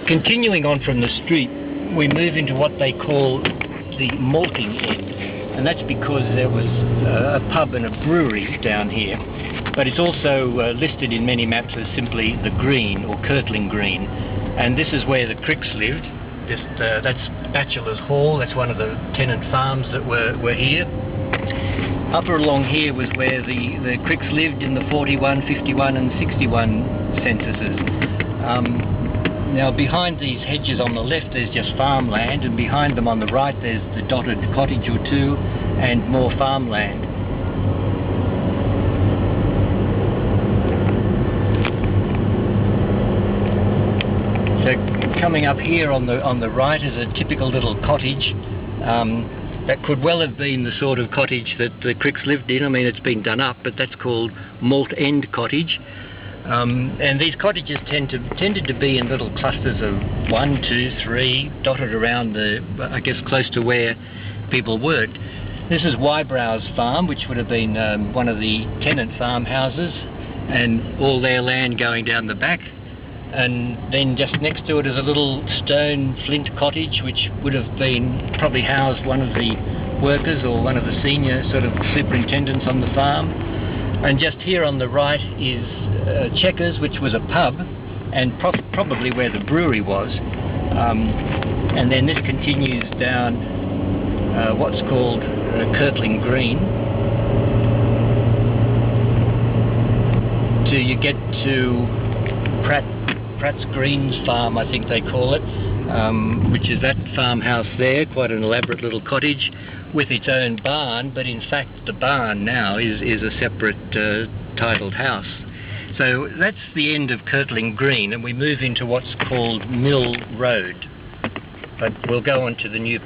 Continuing on from the street, we move into what they call the Malting End, and that's because there was a pub and a brewery down here, but it's also listed in many maps as simply the Green or Kirtling Green, and this is where the Cricks lived. That's Bachelor's Hall. That's one of the tenant farms that were here. Upper along here was where the Cricks lived in the 41, 51 and 61 censuses. Now behind these hedges on the left there's just farmland, and behind them on the right there's the dotted cottage or two and more farmland. So coming up here on the right is a typical little cottage. That could well have been the sort of cottage that the Cricks lived in. I mean, it's been done up, but that's called Malting End cottage. And these cottages tended to be in little clusters of 1, 2, 3, dotted around I guess close to where people worked. This is Wybrow's farm, which would have been one of the tenant farmhouses, and all their land going down the back. And then just next to it is a little stone flint cottage, which would have been probably housed one of the workers or one of the senior sort of superintendents on the farm. And just here on the right is Checkers, which was a pub, and probably where the brewery was. And then this continues down what's called Kirtling Green, till you get to Pratt's Green's farm, I think they call it, which is that farmhouse there, quite an elaborate little cottage with its own barn, but in fact the barn now is a separate titled house. So that's the end of Kirtling Green, and we move into what's called Mill Road, but we'll go on to the new